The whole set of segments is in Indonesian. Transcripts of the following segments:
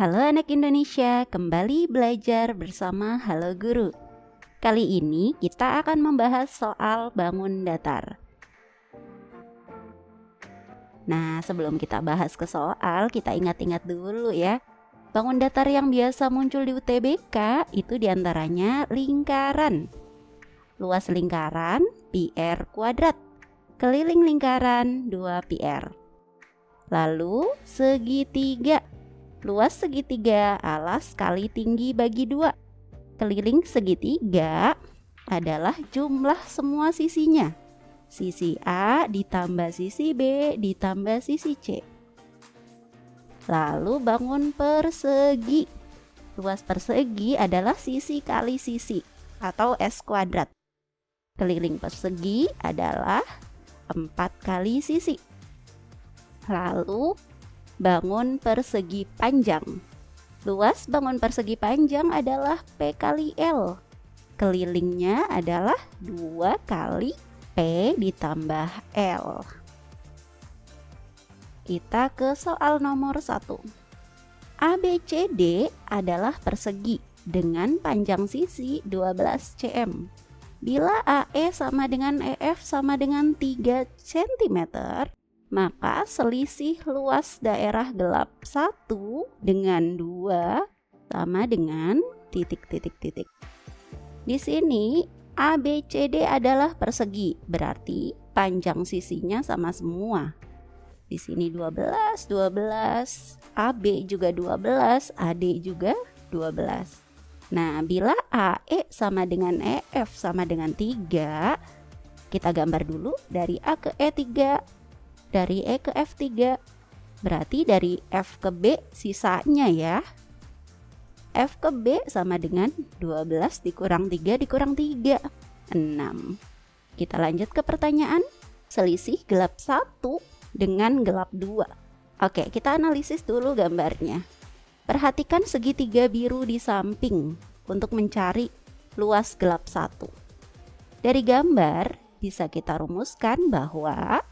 Halo anak Indonesia, kembali belajar bersama Halo Guru. Kali ini kita akan membahas soal bangun datar. Nah, sebelum kita bahas ke soal, kita ingat-ingat dulu ya. Bangun datar yang biasa muncul di UTBK itu diantaranya lingkaran. Luas lingkaran pi r kuadrat. Keliling lingkaran 2πr. Lalu segitiga. Luas segitiga alas kali tinggi bagi 2. Keliling segitiga adalah jumlah semua sisinya. Sisi A ditambah sisi B ditambah sisi C. Lalu bangun persegi. Luas persegi adalah sisi kali sisi atau S kuadrat. Keliling persegi adalah 4 kali sisi. Lalu bangun persegi panjang. Luas bangun persegi panjang adalah P kali L. Kelilingnya adalah 2 kali P ditambah L. Kita ke soal nomor 1. ABCD adalah persegi dengan panjang sisi 12 cm. Bila AE sama dengan EF sama dengan 3 cm, maka selisih luas daerah gelap 1 dengan 2 sama dengan titik-titik-titik. Di sini ABCD adalah persegi, berarti panjang sisinya sama semua. Di sini 12, 12, AB juga 12, AD juga 12. Nah, bila AE sama dengan EF sama dengan 3, kita gambar dulu dari A ke E3, dari E ke F3. Berarti dari F ke B sisanya ya. F ke B sama dengan 12 dikurang 3 dikurang 3, 6. Kita lanjut ke pertanyaan. Selisih gelap 1 dengan gelap 2. Oke, kita analisis dulu gambarnya. Perhatikan segitiga biru di samping untuk mencari luas gelap 1. Dari gambar bisa kita rumuskan bahwa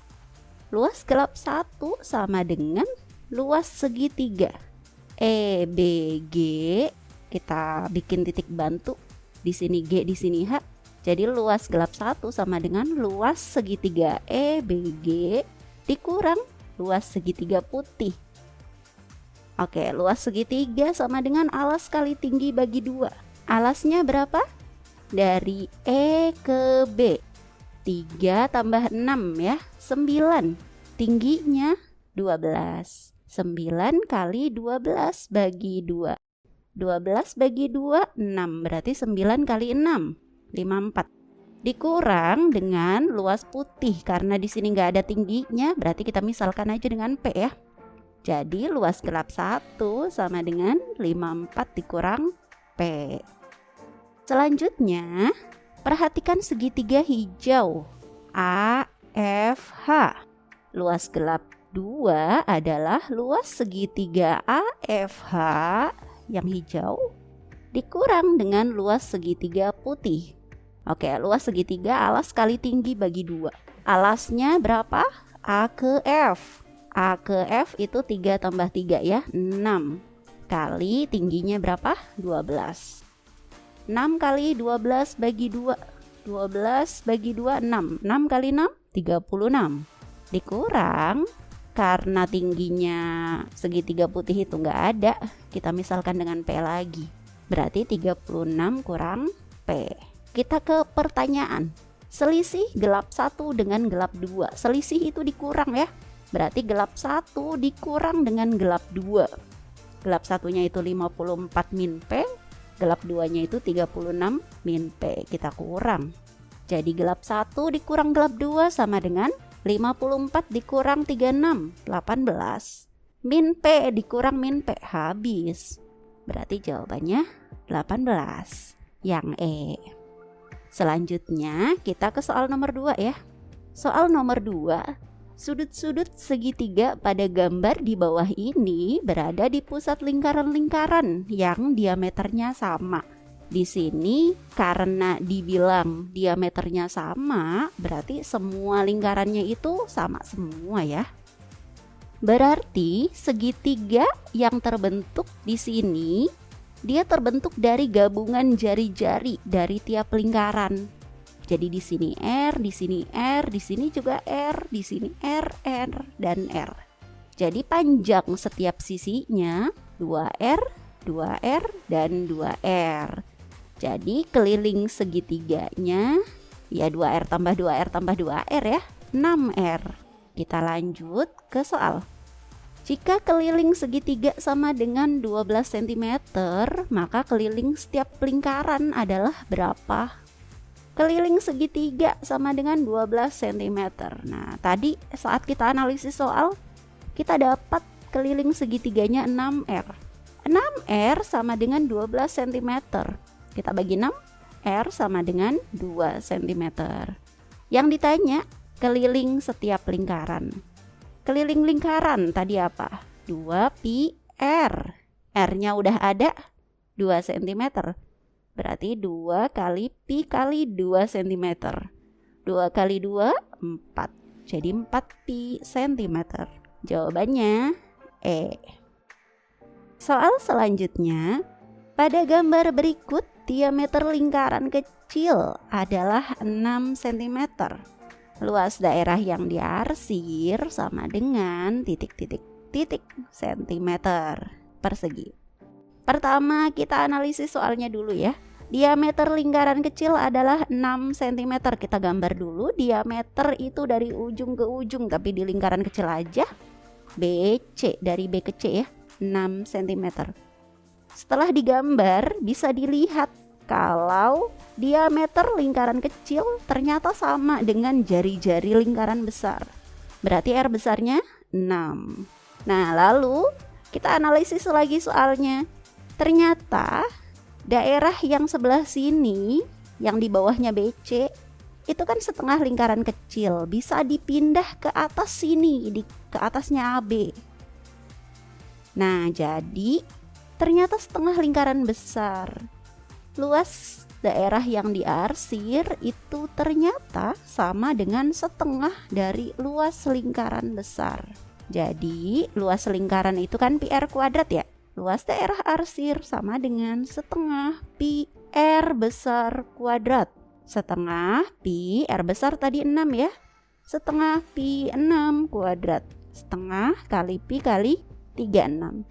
luas gelap 1 sama dengan luas segitiga EBG. Kita bikin titik bantu. Di sini G, di sini H. Jadi luas gelap 1 sama dengan luas segitiga EBG dikurang luas segitiga putih. Oke, luas segitiga sama dengan alas kali tinggi bagi 2. Alasnya berapa? Dari E ke B. 3 tambah 6 ya, 9. Tingginya 12. 9 kali 12 bagi 2. 12 bagi 2, 6. Berarti 9 kali 6, 54. Dikurang dengan luas putih. Karena di sini nggak ada tingginya, berarti kita misalkan aja dengan P ya. Jadi luas gelap 1 sama dengan 54 dikurang P. Selanjutnya, perhatikan segitiga hijau AFH. Luas gelap 2 adalah luas segitiga AFH yang hijau dikurang dengan luas segitiga putih. Oke, luas segitiga alas kali tinggi bagi 2. Alasnya berapa? A ke F. A ke F itu 3 tambah 3 ya, 6. Kali tingginya berapa? 12. 6 kali 12 bagi 2. 12 bagi 2, 6. 6 kali 6, 36. Dikurang, karena tingginya segitiga putih itu nggak ada, kita misalkan dengan P lagi. Berarti 36 kurang P. Kita ke pertanyaan. Selisih gelap 1 dengan gelap 2. Selisih itu dikurang ya. Berarti gelap 1 dikurang dengan gelap 2. Gelap 1-nya itu 54 min P. Gelap 2-nya itu 36 min P. Kita kurang. Jadi gelap 1 dikurang gelap 2 sama dengan 54 dikurang 36, 18. Min P dikurang min P, habis. Berarti jawabannya 18. Yang E. Selanjutnya kita ke soal nomor 2 ya. Soal nomor 2. Sudut-sudut segitiga pada gambar di bawah ini berada di pusat lingkaran-lingkaran yang diameternya sama. Di sini karena dibilang diameternya sama, berarti semua lingkarannya itu sama semua ya. Berarti segitiga yang terbentuk di sini dia terbentuk dari gabungan jari-jari dari tiap lingkaran. Jadi di sini R, di sini R, di sini juga R, di sini R, R, dan R. Jadi panjang setiap sisinya 2R, 2R, dan 2R. Jadi keliling segitiganya ya 2R tambah 2R tambah 2R ya, 6R. Kita lanjut ke soal. Jika keliling segitiga sama dengan 12 cm, maka keliling setiap lingkaran adalah berapa? Keliling segitiga sama dengan 12 cm. Nah, tadi saat kita analisis soal, kita dapat keliling segitiganya 6R. 6R sama dengan 12 cm. Kita bagi 6, R sama dengan 2 cm. Yang ditanya, keliling setiap lingkaran. Keliling lingkaran tadi apa? 2pi R. R-nya udah ada 2 cm. Berarti 2 kali pi kali 2 cm. 2 kali 2, 4. Jadi 4pi cm. Jawabannya E. Soal selanjutnya, pada gambar berikut diameter lingkaran kecil adalah 6 cm. Luas daerah yang diarsir sama dengan titik-titik-titik sentimeter persegi. Pertama kita analisis soalnya dulu ya. Diameter lingkaran kecil adalah 6 cm. Kita gambar dulu diameter itu dari ujung ke ujung, tapi di lingkaran kecil aja. BC, dari B ke C ya, 6 cm. Setelah digambar bisa dilihat kalau diameter lingkaran kecil ternyata sama dengan jari-jari lingkaran besar. Berarti R besarnya 6. Nah, lalu kita analisis lagi soalnya. Ternyata daerah yang sebelah sini, yang di bawahnya BC, itu kan setengah lingkaran kecil. Bisa dipindah ke atas sini, ke atasnya AB. Nah, jadi ternyata setengah lingkaran besar. Luas daerah yang diarsir itu ternyata sama dengan setengah dari luas lingkaran besar. Jadi luas lingkaran itu kan pi R kuadrat ya. Luas daerah arsir sama dengan setengah pi R besar kuadrat. Setengah pi R besar tadi 6 ya. Setengah pi 6 kuadrat. Setengah kali pi kali 36.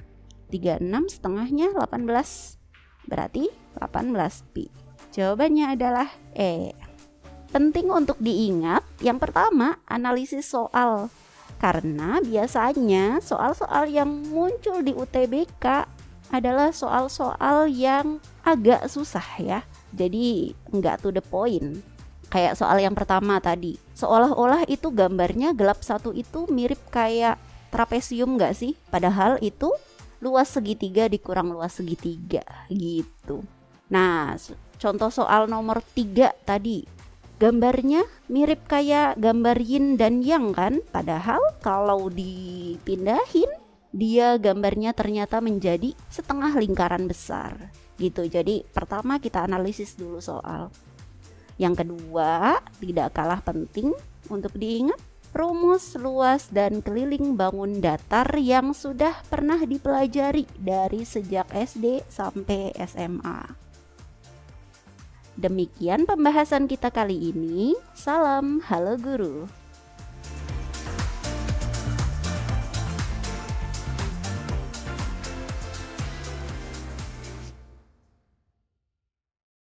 36 setengahnya 18. Berarti 18pi. Jawabannya adalah E. Penting untuk diingat, yang pertama analisis soal. Karena biasanya soal-soal yang muncul di UTBK adalah soal-soal yang agak susah ya. Jadi nggak to the point. Kayak soal yang pertama tadi, seolah-olah itu gambarnya gelap satu itu mirip kayak trapesium nggak sih? Padahal itu luas segitiga dikurang luas segitiga gitu. Nah, contoh soal nomor 3 tadi, gambarnya mirip kayak gambar yin dan yang kan? Padahal kalau dipindahin, dia gambarnya ternyata menjadi setengah lingkaran besar gitu. Jadi pertama kita analisis dulu soal. Yang kedua, tidak kalah penting untuk diingat, rumus luas dan keliling bangun datar yang sudah pernah dipelajari dari sejak SD sampai SMA. Demikian pembahasan kita kali ini. Salam, halo guru.